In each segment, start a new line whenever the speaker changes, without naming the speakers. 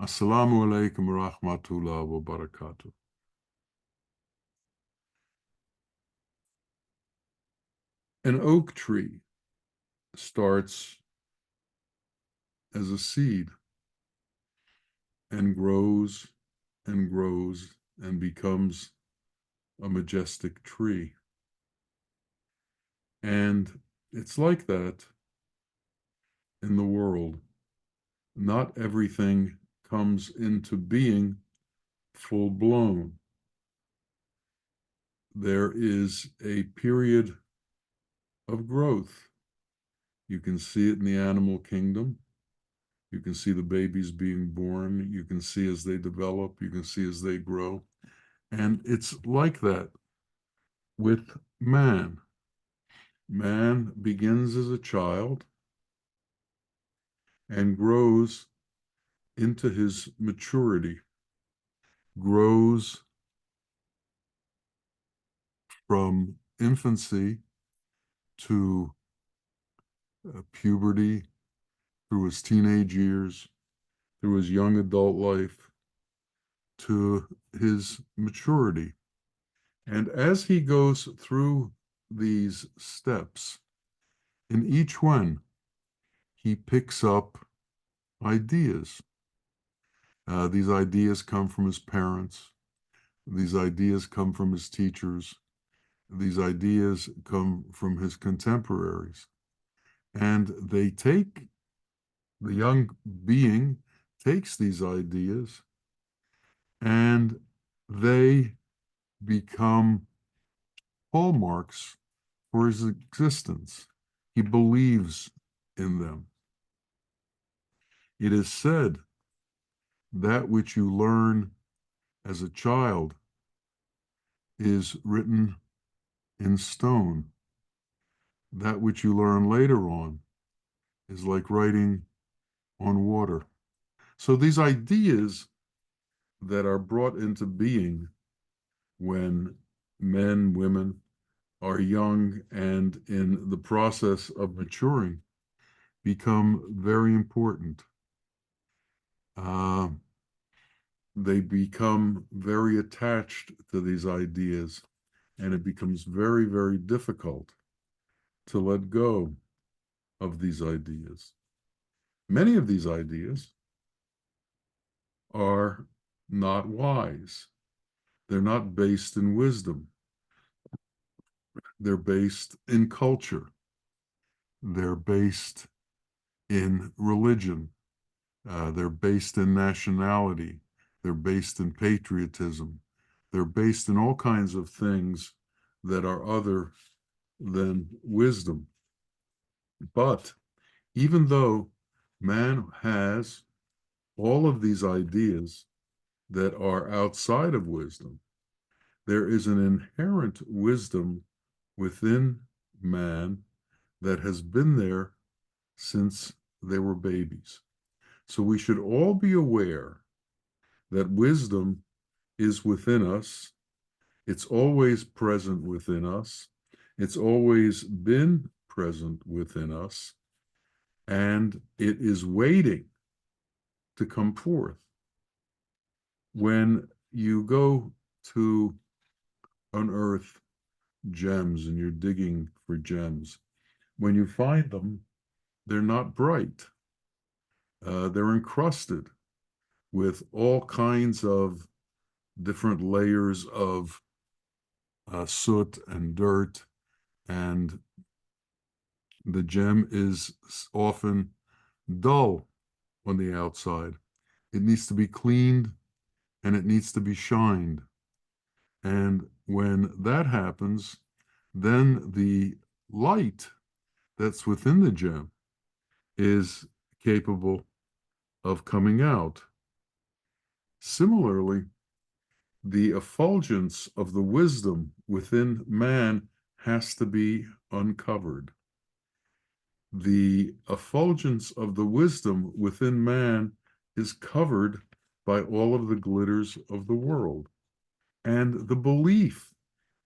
Assalamu alaikum wa rahmatullah wa barakatuh. An oak tree starts as a seed and grows and grows and becomes a majestic tree. And it's like that in the world. Not everything comes into being full blown. There is a period of growth. You can see it in the animal kingdom. You can see the babies being born. You can see as they develop. You can see as they grow. And it's like that with man. Man begins as a child and grows into his maturity, grows from infancy to puberty, through his teenage years, through his young adult life, to his maturity. And as he goes through these steps, in each one, he picks up ideas. These ideas come from his parents. These ideas come from his teachers. These ideas come from his contemporaries. And the young being takes these ideas and they become hallmarks for his existence. He believes in them. It is said that which you learn as a child is written in stone. That which you learn later on is like writing on water. So these ideas that are brought into being when men, women are young and in the process of maturing become very important. They become very attached to these ideas, and it becomes very, very difficult to let go of these ideas. Many of these ideas are not wise. They're not based in wisdom. They're based in culture. They're based in religion. They're based in nationality. They're based in patriotism. They're based in all kinds of things that are other than wisdom. But even though man has all of these ideas that are outside of wisdom, there is an inherent wisdom within man that has been there since they were babies. So we should all be aware that wisdom is within us. It's always present within us. It's always been present within us. And it is waiting to come forth. When you go to unearth gems and you're digging for gems, when you find them, they're not bright. They're encrusted with all kinds of different layers of soot and dirt, and the gem is often dull on the outside. It needs to be cleaned and it needs to be shined. And when that happens, then the light that's within the gem is capable of coming out. Similarly, the effulgence of the wisdom within man has to be uncovered. The effulgence of the wisdom within man is covered by all of the glitters of the world and the belief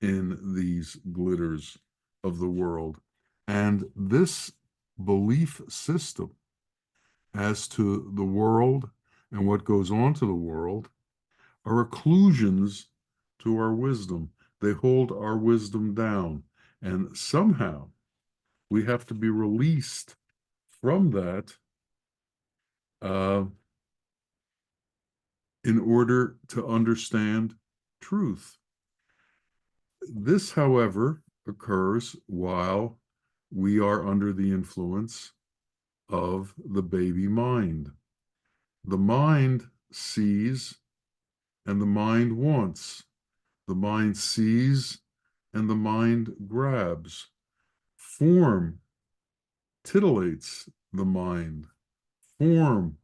in these glitters of the world. And this belief system as to the world, and what goes on to the world are occlusions to our wisdom. They hold our wisdom down. And somehow we have to be released from that uh, in order to understand truth. This, however, occurs while we are under the influence of the baby mind. The mind sees and the mind wants. The mind sees and the mind grabs. Form titillates the mind. Form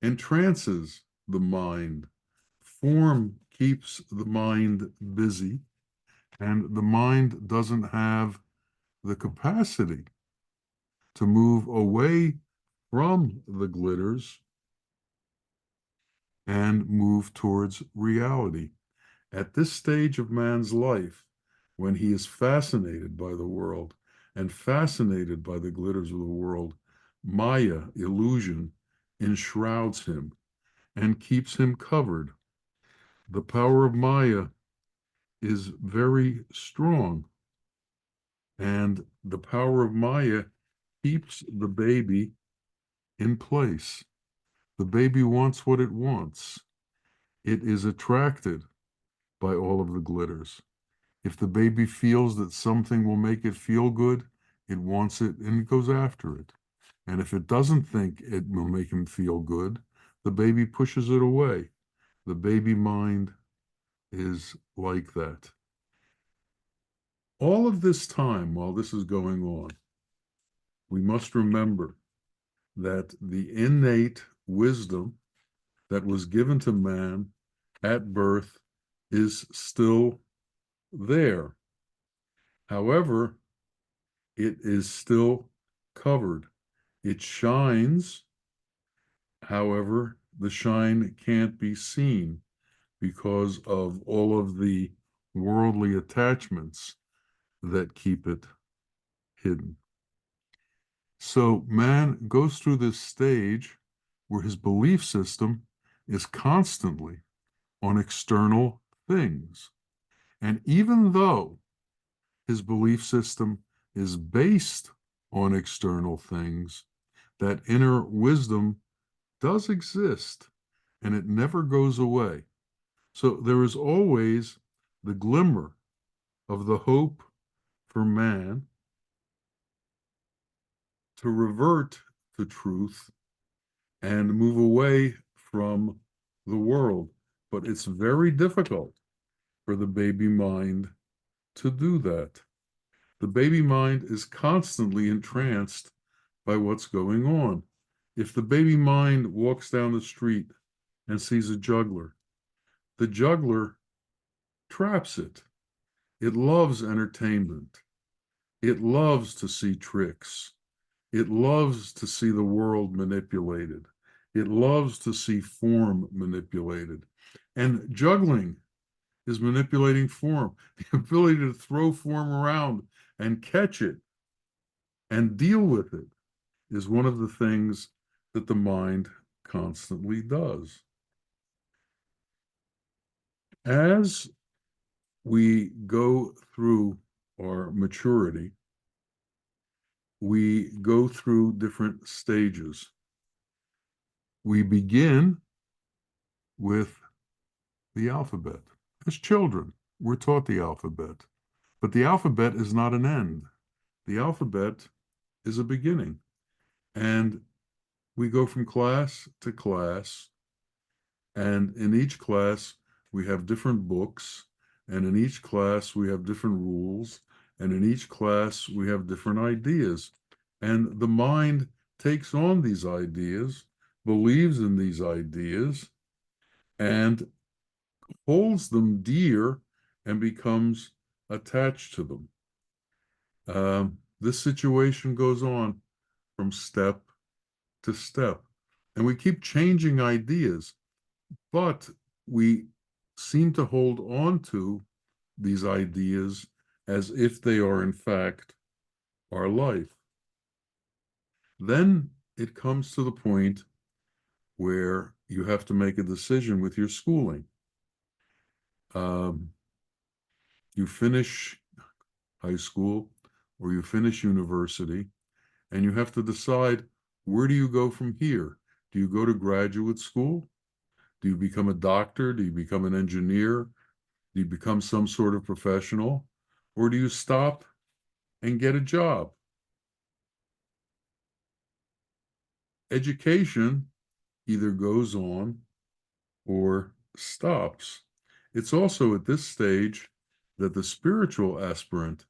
entrances the mind. Form keeps the mind busy, and the mind doesn't have the capacity to move away from the glitters and move towards reality. At this stage of man's life, when he is fascinated by the world and fascinated by the glitters of the world, Maya, illusion, enshrouds him and keeps him covered. The power of Maya is very strong, and the power of Maya keeps the baby in place. The baby wants what it wants. It is attracted by all of the glitters. If the baby feels that something will make it feel good, it wants it and it goes after it. And if it doesn't think it will make him feel good, the baby pushes it away. The baby mind is like that. All of this time, while this is going on, we must remember that the innate wisdom that was given to man at birth is still there. However, it is still covered. It shines. However, the shine can't be seen because of all of the worldly attachments that keep it hidden. So man goes through this stage where his belief system is constantly on external things. And even though his belief system is based on external things, that inner wisdom does exist and it never goes away. So there is always the glimmer of the hope for man to revert to truth and move away from the world. But it's very difficult for the baby mind to do that. The baby mind is constantly entranced by what's going on. If the baby mind walks down the street and sees a juggler, the juggler traps it. It loves entertainment. It loves to see tricks. It loves to see the world manipulated. It loves to see form manipulated. And juggling is manipulating form. The ability to throw form around and catch it and deal with it is one of the things that the mind constantly does. As we go through our maturity, we go through different stages. We begin with the alphabet. As children, we're taught the alphabet, but the alphabet is not an end. The alphabet is a beginning. And we go from class to class, and in each class, we have different books, and in each class, we have different rules, and in each class, we have different ideas. And the mind takes on these ideas, believes in these ideas, and holds them dear and becomes attached to them. This situation goes on from step to step, and we keep changing ideas, but we seem to hold on to these ideas as if they are, in fact, our life. Then it comes to the point where you have to make a decision with your schooling. Um, you finish high school or you finish university, and you have to decide, where do you go from here? Do you go to graduate school? Do you become a doctor? Do you become an engineer? Do you become some sort of professional? Or do you stop and get a job? Education either goes on or stops. It's also at this stage that the spiritual aspirant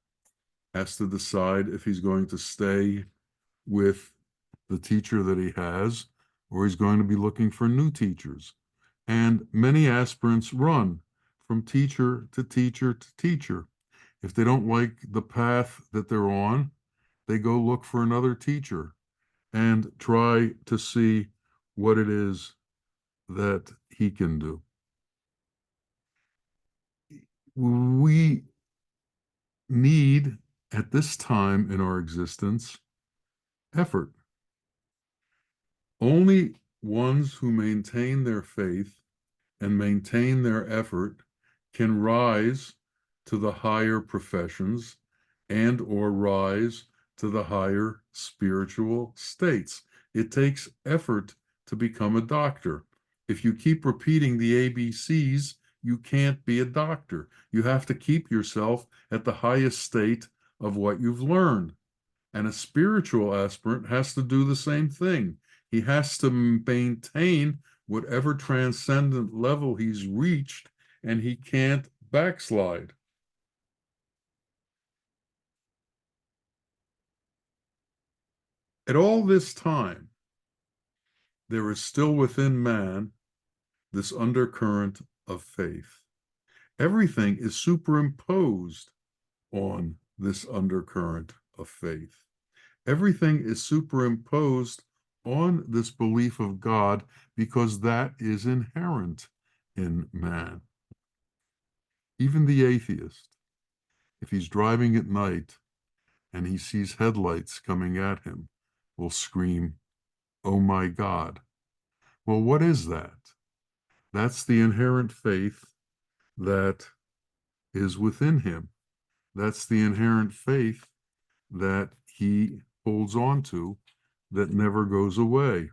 has to decide if he's going to stay with the teacher that he has, or he's going to be looking for new teachers. And many aspirants run from teacher to teacher to teacher. If they don't like the path that they're on, they go look for another teacher and try to see what it is that he can do. We need, at this time in our existence, effort. Only ones who maintain their faith and maintain their effort can rise to the higher professions and or rise to the higher spiritual states. It takes effort to become a doctor. If you keep repeating the ABCs, you can't be a doctor. You have to keep yourself at the highest state of what you've learned. And a spiritual aspirant has to do the same thing. He has to maintain whatever transcendent level he's reached, and he can't backslide. At all this time, there is still within man this undercurrent of faith. Everything is superimposed on this undercurrent of faith. Everything is superimposed on this belief of God because that is inherent in man. Even the atheist, if he's driving at night and he sees headlights coming at him, will scream, "Oh my God." Well, what is that? That's the inherent faith that is within him. That's the inherent faith that he holds on to that never goes away.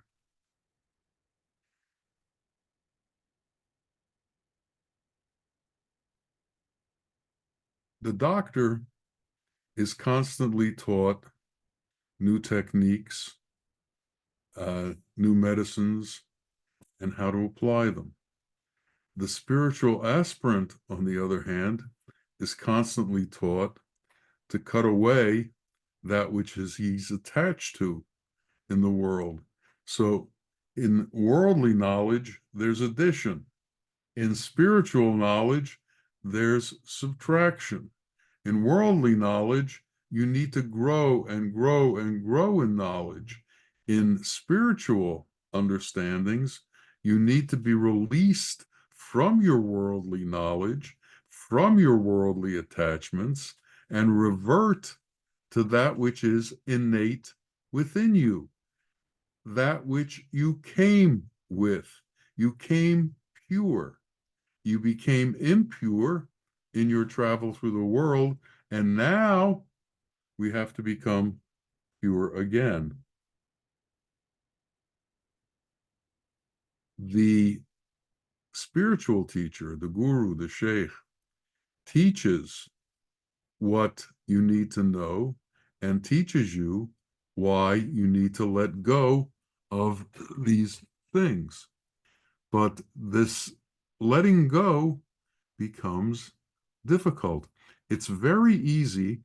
The doctor is constantly taught new techniques, new medicines, and how to apply them. The spiritual aspirant, on the other hand, is constantly taught to cut away that which he's attached to in the world. So in worldly knowledge, there's addition. In spiritual knowledge, there's subtraction. In worldly knowledge, you need to grow and grow and grow in knowledge. In spiritual understandings, you need to be released from your worldly knowledge, from your worldly attachments, and revert to that which is innate within you, that which you came with. You came pure. You became impure in your travel through the world, and now we have to become pure again. The spiritual teacher, the guru, the sheikh, teaches what you need to know and teaches you why you need to let go of these things. But this letting go becomes difficult. It's very easy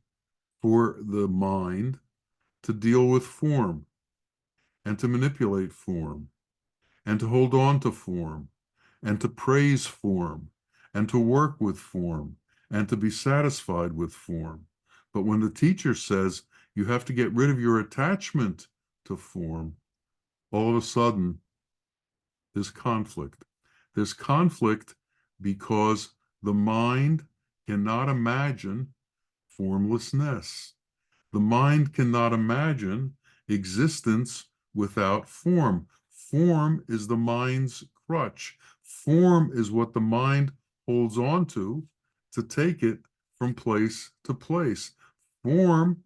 for the mind to deal with form and to manipulate form and to hold on to form and to praise form and to work with form and to be satisfied with form. But when the teacher says you have to get rid of your attachment to form, all of a sudden there's conflict. There's conflict because the mind cannot imagine formlessness. The mind cannot imagine existence without form. Form is the mind's crutch. Form is what the mind holds on to take it from place to place. Form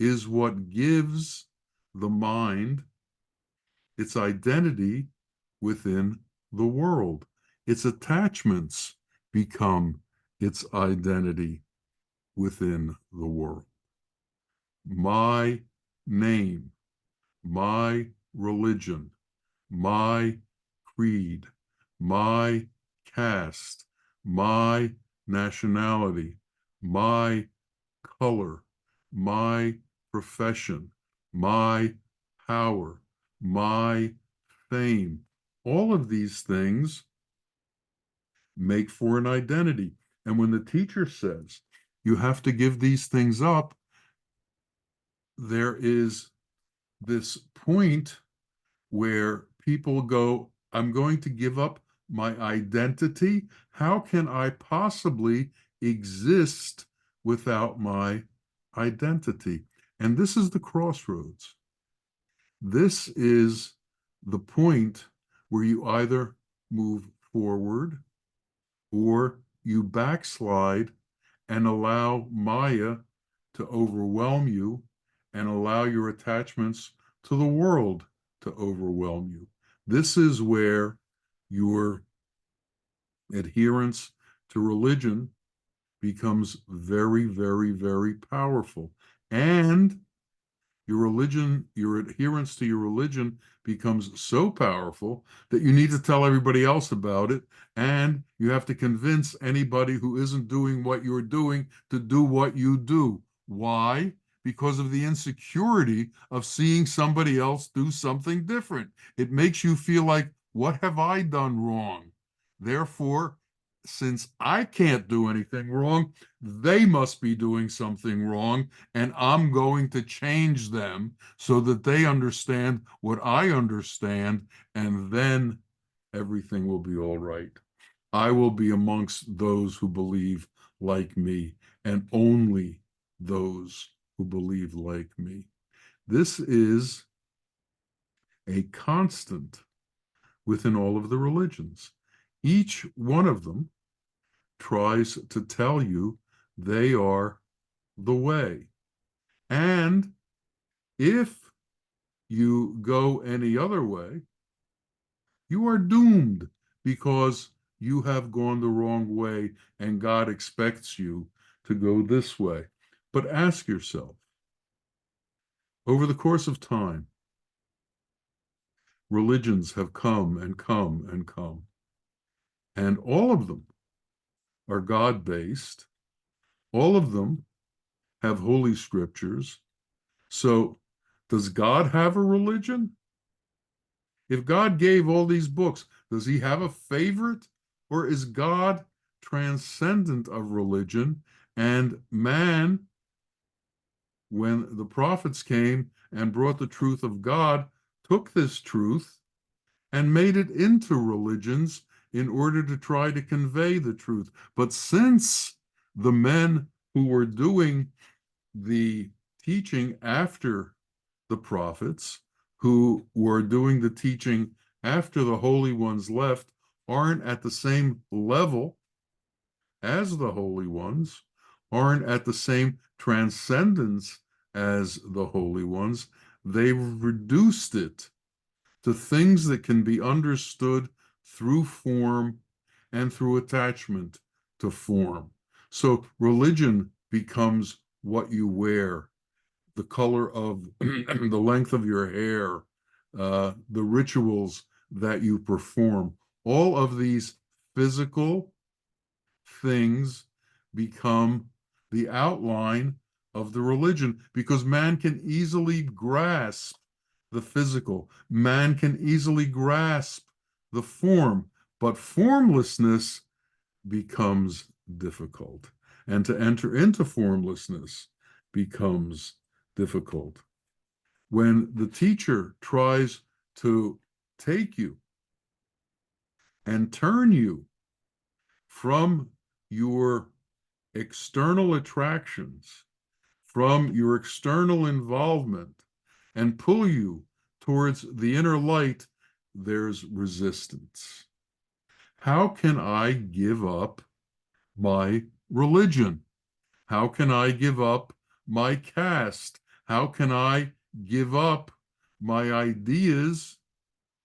is what gives the mind its identity within the world. Its attachments become its identity within the world. My name, my religion, my creed, my caste, my nationality, my color, my profession, my power, my fame. All of these things make for an identity. And when the teacher says you have to give these things up, there is this point where people go, I'm going to give up my identity. How can I possibly exist without my identity? And this is the crossroads. This is the point where you either move forward or you backslide and allow Maya to overwhelm you and allow your attachments to the world to overwhelm you. This is where your adherence to religion becomes very, very, very powerful. And your adherence to your religion becomes so powerful that you need to tell everybody else about it. And you have to convince anybody who isn't doing what you're doing to do what you do. Why? Because of the insecurity of seeing somebody else do something different. It makes you feel like, what have I done wrong? Therefore, since I can't do anything wrong, they must be doing something wrong, and I'm going to change them so that they understand what I understand, and then everything will be all right. I will be amongst those who believe like me, and only those who believe like me. This is a constant within all of the religions. Each one of them tries to tell you they are the way. And if you go any other way, you are doomed because you have gone the wrong way and God expects you to go this way. But ask yourself, over the course of time, religions have come and come and come, and all of them are God-based. All of them have holy scriptures. So does God have a religion? If God gave all these books, does he have a favorite? Or is God transcendent of religion? And man, when the prophets came and brought the truth of God, took this truth and made it into religions in order to try to convey the truth. But since the men who were doing the teaching after the prophets, who were doing the teaching after the holy ones left, aren't at the same level as the holy ones, aren't at the same transcendence as the holy ones, they've reduced it to things that can be understood through form and through attachment to form. So religion becomes what you wear, the color of the length of your hair, the rituals that you perform. All of these physical things become the outline of the religion because man can easily grasp the physical. Man can easily grasp the form, but formlessness becomes difficult. And to enter into formlessness becomes difficult. When the teacher tries to take you and turn you from your external attractions, from your external involvement, and pull you towards the inner light, there's resistance. How can I give up my religion? How can I give up my caste? How can I give up my ideas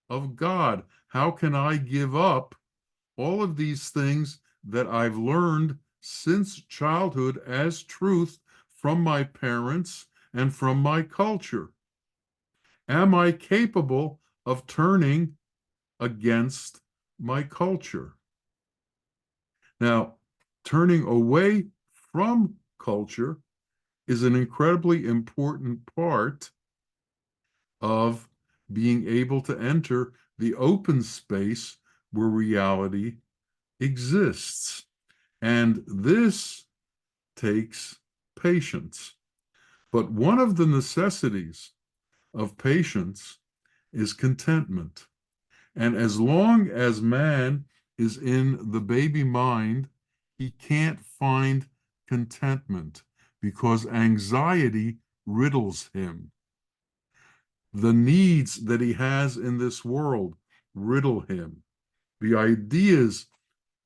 of God? How can I give up all of these things that I've learned since childhood as truth from my parents and from my culture? Am I capable of turning against my culture? Now, turning away from culture is an incredibly important part of being able to enter the open space where reality exists. And this takes patience. But one of the necessities of patience is contentment. And as long as man is in the baby mind, he can't find contentment because anxiety riddles him. The needs that he has in this world riddle him. The ideas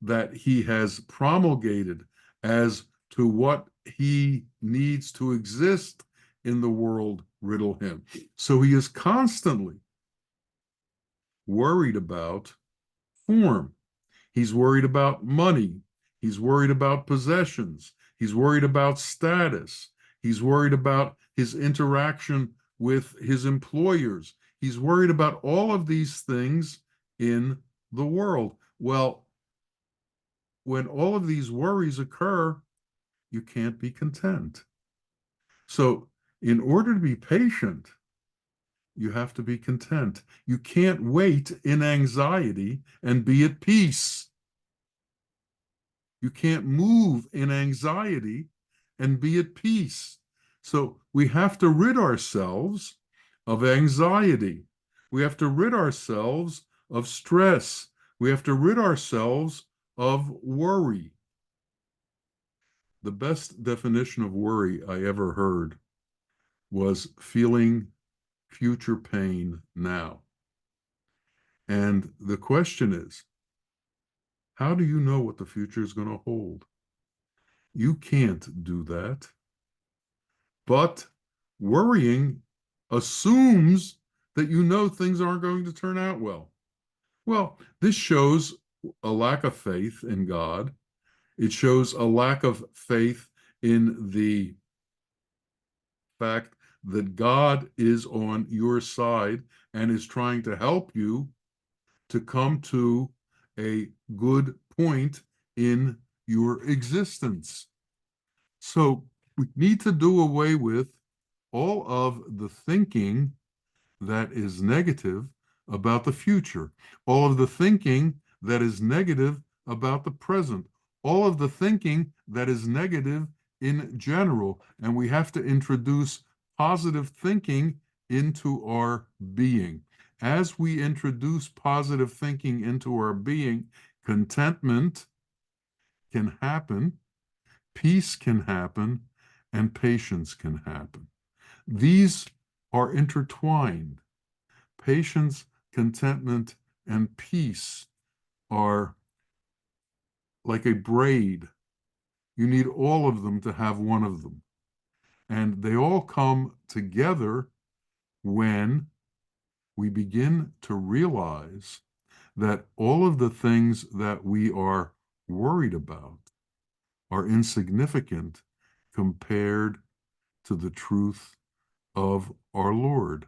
that he has promulgated as to what he needs to exist in the world riddle him. So he is constantly worried about form. He's worried about money. He's worried about possessions. He's worried about status. He's worried about his interaction with his employers. He's worried about all of these things in the world. Well, when all of these worries occur, you can't be content. So, in order to be patient, you have to be content. You can't wait in anxiety and be at peace. You can't move in anxiety and be at peace. So we have to rid ourselves of anxiety. We have to rid ourselves of stress. We have to rid ourselves of worry. The best definition of worry I ever heard was feeling future pain now. And the question is, how do you know what the future is going to hold? You can't do that. But worrying assumes that you know things aren't going to turn out well. Well, this shows a lack of faith in God. It shows a lack of faith in the fact that God is on your side and is trying to help you to come to a good point in your existence. So we need to do away with all of the thinking that is negative about the future, all of the thinking that is negative about the present, all of the thinking that is negative in general. And we have to introduce positive thinking into our being. As we introduce positive thinking into our being, contentment can happen, peace can happen, and patience can happen. These are intertwined. Patience, contentment, and peace are like a braid. You need all of them to have one of them. And they all come together when we begin to realize that all of the things that we are worried about are insignificant compared to the truth of our Lord.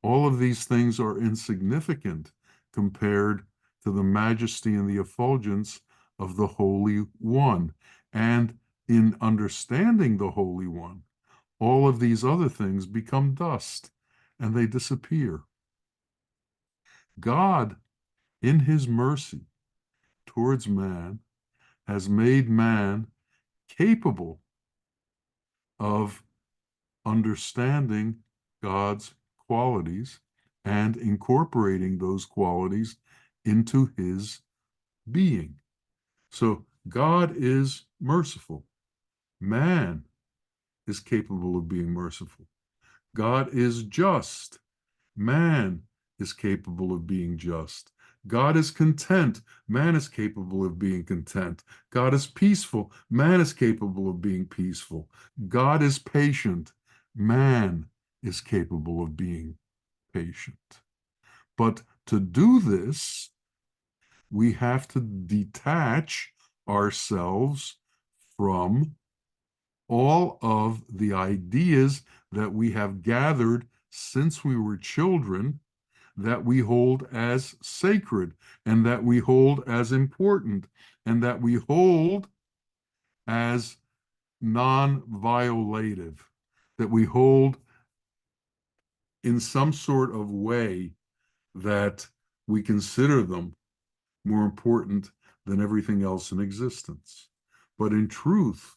All of these things are insignificant compared to the majesty and the effulgence of the Holy One. And in understanding the Holy One, all of these other things become dust and they disappear. God, in his mercy towards man, has made man capable of understanding God's qualities and incorporating those qualities into his being. So God is merciful. Man is capable of being merciful. God is just. Man is capable of being just. God is content. Man is capable of being content. God is peaceful. Man is capable of being peaceful. God is patient. Man is capable of being patient. But to do this, we have to detach ourselves from all of the ideas that we have gathered since we were children that we hold as sacred and that we hold as important and that we hold as non-violative, that we hold in some sort of way that we consider them more important than everything else in existence. But in truth,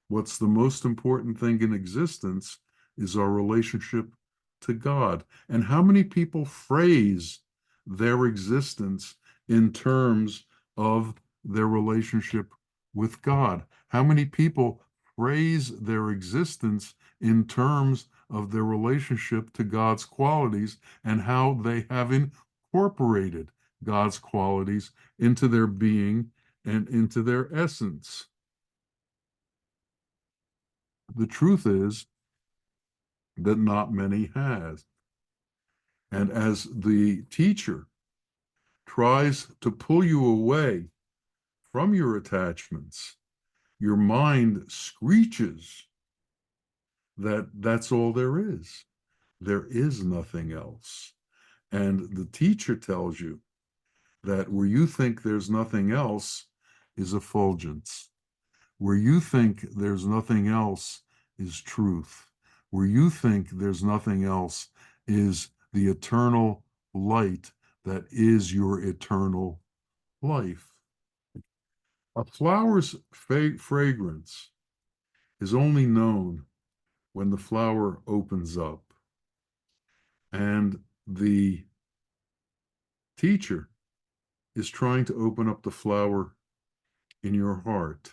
what's the most important thing in existence is our relationship to God. And how many people phrase their existence in terms of their relationship with God? How many people phrase their existence in terms of their relationship to God's qualities and how they have incorporated God's qualities into their being and into their essence? The truth is that not many has. And as the teacher tries to pull you away from your attachments, your mind screeches that that's all there is. There is nothing else. And the teacher tells you that where you think there's nothing else is effulgence. Where you think there's nothing else is truth. Where you think there's nothing else is the eternal light that is your eternal life. A flower's fragrance is only known when the flower opens up. And the teacher is trying to open up the flower in your heart.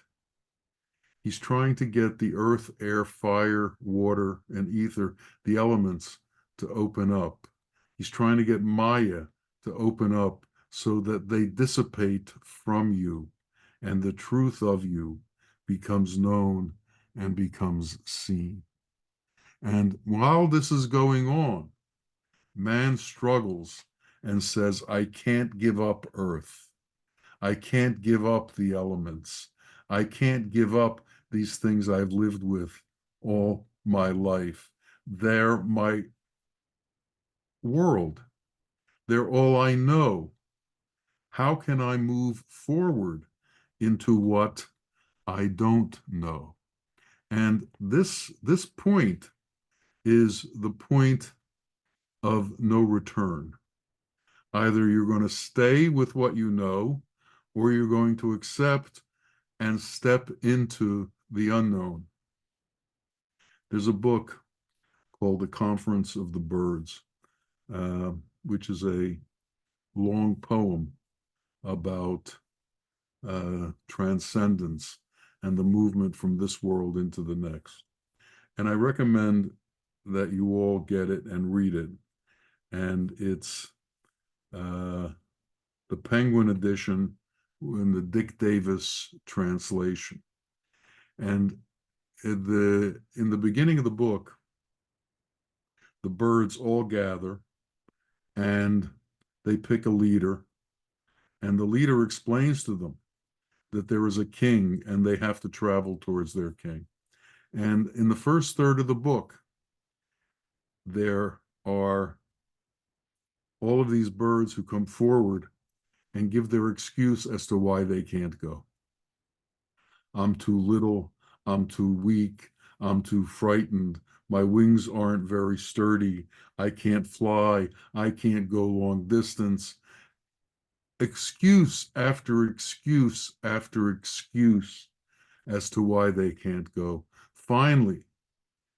He's trying to get the earth, air, fire, water, and ether, the elements, to open up. He's trying to get Maya to open up so that they dissipate from you and the truth of you becomes known and becomes seen. And while this is going on, man struggles and says, I can't give up earth. I can't give up the elements. I can't give up these things I've lived with all my life. They're my world. They're all I know. How can I move forward into what I don't know? And this point is the point of no return. Either you're going to stay with what you know, or you're going to accept and step into the unknown. There's a book called The Conference of the Birds, which is a long poem about transcendence and the movement from this world into the next. And I recommend that you all get it and read it. And it's the Penguin edition in the Dick Davis translation. And in the beginning of the book, the birds all gather and they pick a leader, and the leader explains to them that there is a king and they have to travel towards their king. And in the first third of the book, there are all of these birds who come forward and give their excuse as to why they can't go. I'm too little, I'm too weak, I'm too frightened, my wings aren't very sturdy, I can't fly, I can't go long distance. Excuse after excuse after excuse as to why they can't go. Finally,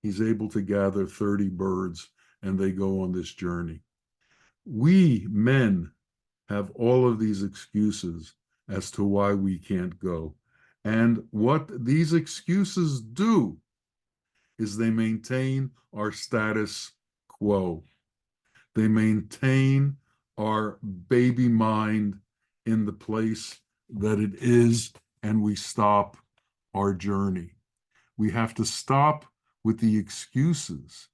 he's able to gather 30 birds and they go on this journey. We men have all of these excuses as to why we can't go. And what these excuses do is they maintain our status quo. They maintain our baby mind in the place that it is, and we stop our journey. We have to stop with the excuses,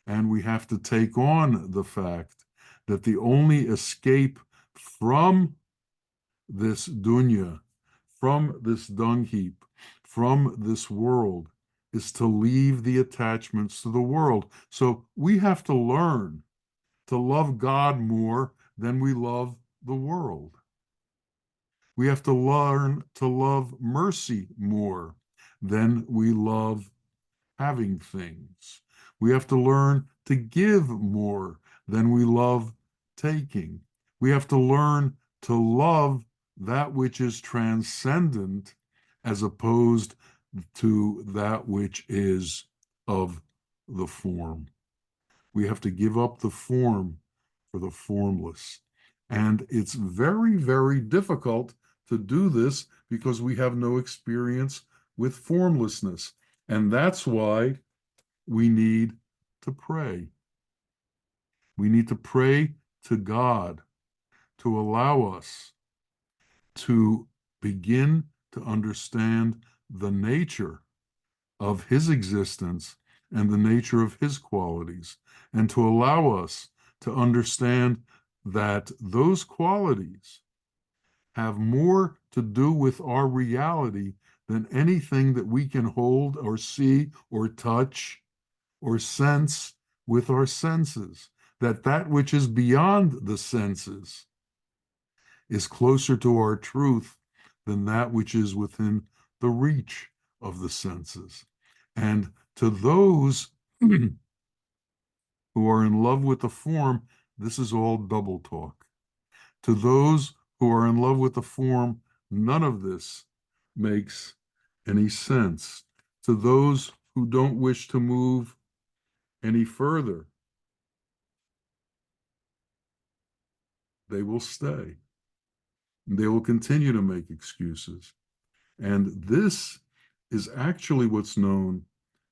and we have to take on the fact that the only escape from this dunya, from this dung heap, from this world, is to leave the attachments to the world. So we have to learn to love God more than we love the world. We have to learn to love mercy more than we love having things. We have to learn to give more than we love taking. We have to learn to love that which is transcendent as opposed to that which is of the form. We have to give up the form for the formless. And it's very, very difficult to do this because we have no experience with formlessness. And that's why we need to pray. We need to pray to God to allow us to begin to understand the nature of his existence and the nature of his qualities, and to allow us to understand that those qualities have more to do with our reality than anything that we can hold or see or touch or sense with our senses. That which is beyond the senses is closer to our truth than that which is within the reach of the senses. And to those who are in love with the form, this is all double talk. To those who are in love with the form, none of this makes any sense. To those who don't wish to move any further, they will stay. They will continue to make excuses. And this is actually what's known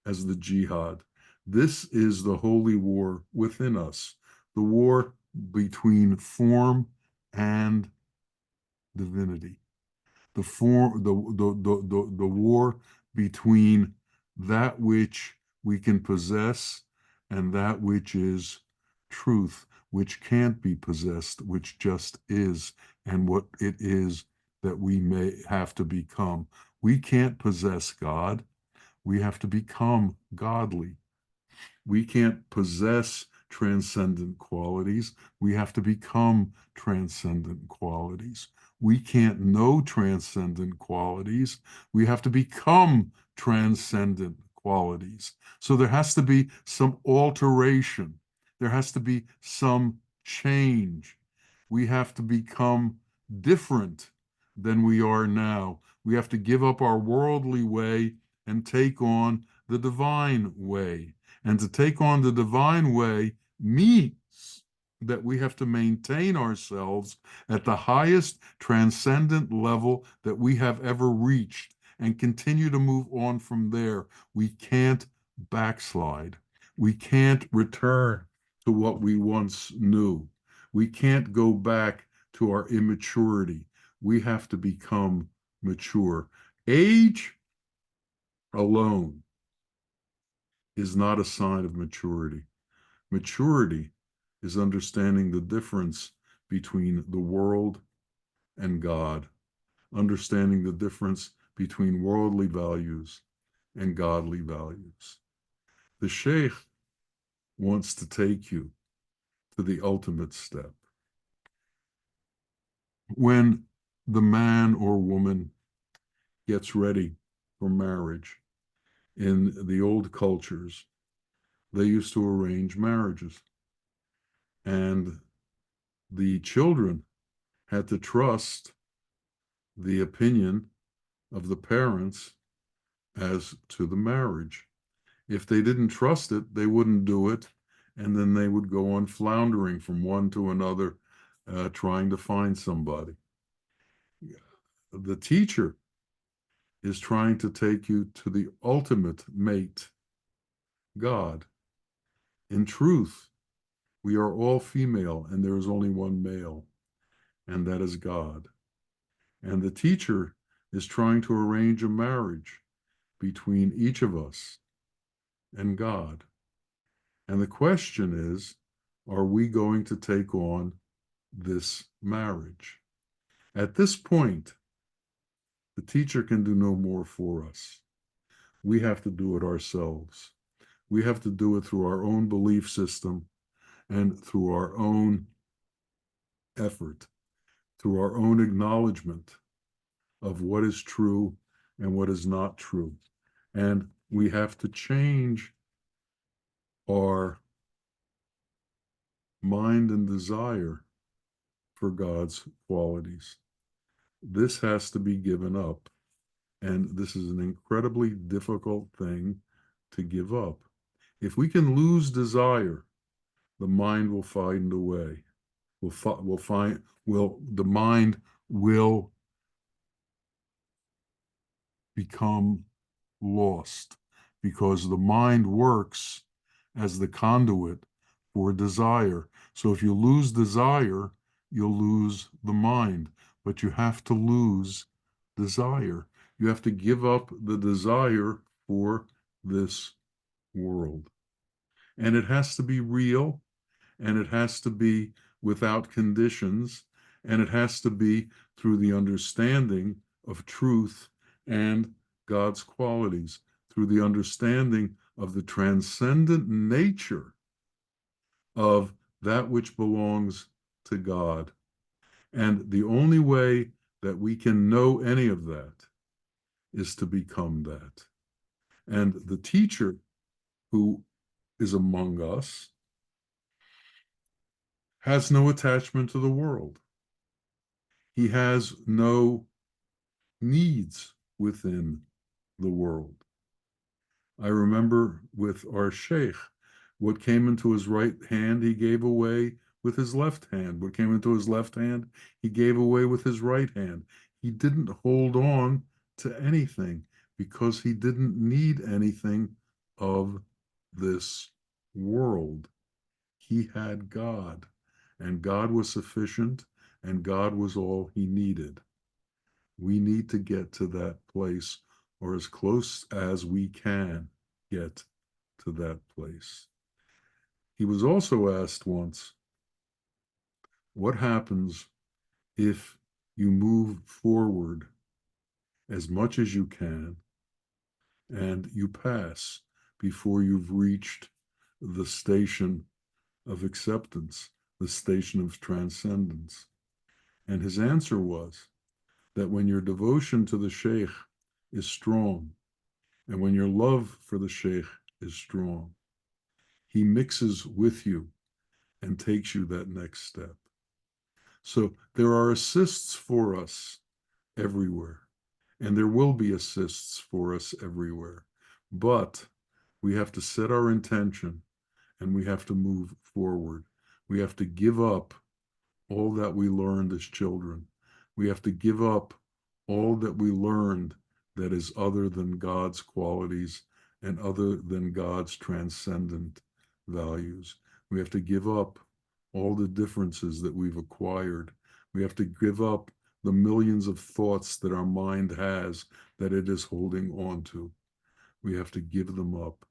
as the Jihad. This is the holy war within us, the war between form and divinity, the war between that which we can possess and that which is truth, which can't be possessed, which just is, and what it is that we may have to become. We can't possess God. We have to become godly. We can't possess transcendent qualities. We have to become transcendent qualities. We can't know transcendent qualities. We have to become transcendent qualities. So there has to be some alteration. There has to be some change. We have to become different than we are now. We have to give up our worldly way and take on the divine way. And to take on the divine way means that we have to maintain ourselves at the highest transcendent level that we have ever reached and continue to move on from there. We can't backslide. We can't return to what we once knew. We can't go back to our immaturity. We have to become mature. Age alone is not a sign of maturity. Maturity is understanding the difference between the world and God, understanding the difference between worldly values and godly values. The Sheikh wants to take you to the ultimate step. When the man or woman gets ready for marriage, in the old cultures, they used to arrange marriages. And the children had to trust the opinion of the parents as to the marriage. If they didn't trust it, they wouldn't do it. And then they would go on floundering from one to another, trying to find somebody. The teacher is trying to take you to the ultimate mate, God. In truth, We are all female, and there is only one male, and that is God. And the teacher is trying to arrange a marriage between each of us and God. And the question is, are we going to take on this marriage? At this point, the teacher can do no more for us. We have to do it ourselves. We have to do it through our own belief system and through our own effort, through our own acknowledgement of what is true and what is not true. And we have to change our mind and desire for God's qualities. This has to be given up. And this is an incredibly difficult thing to give up. If we can lose desire, the mind will find a way. The mind will become lost, because the mind works as the conduit for desire. So if you lose desire, you'll lose the mind, but you have to lose desire. You have to give up the desire for this world. And it has to be real, and it has to be without conditions, and it has to be through the understanding of truth and God's qualities, through the understanding of the transcendent nature of that which belongs to God. And the only way that we can know any of that is to become that. And the teacher who is among us has no attachment to the world. He has no needs within the world. I remember with our sheikh, what came into his right hand, he gave away with his left hand. What came into his left hand, he gave away with his right hand. He didn't hold on to anything because he didn't need anything of this world. He had God, and God was sufficient, and God was all he needed. We need to get to that place, or as close as we can get to that place. He was also asked once, what happens if you move forward as much as you can and you pass before you've reached the station of acceptance, the station of transcendence? And his answer was that when your devotion to the sheikh is strong, and when your love for the sheikh is strong, he mixes with you and takes you that next step. So there are assists for us everywhere, and there will be assists for us everywhere. But we have to set our intention, and we have to move forward. We have to give up all that we learned as children. We have to give up all that we learned that is other than God's qualities and other than God's transcendent values. We have to give up all the differences that we've acquired. We have to give up the millions of thoughts that our mind has that it is holding on to. We have to give them up.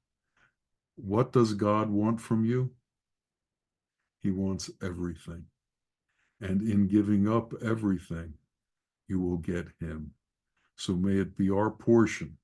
What does God want from you? He wants everything. And in giving up everything, you will get him. So may it be our portion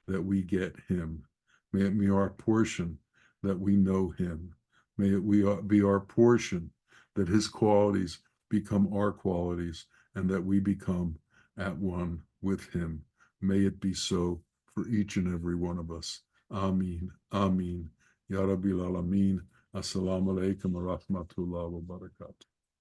that we get him. May it be our portion that we know him. May it be our portion that his qualities become our qualities and that we become at one with him. May it be so for each and every one of us. Ameen. Ameen. Ya Rabbil Alameen. Assalamu alaikum wa rahmatullahi wa barakatuh.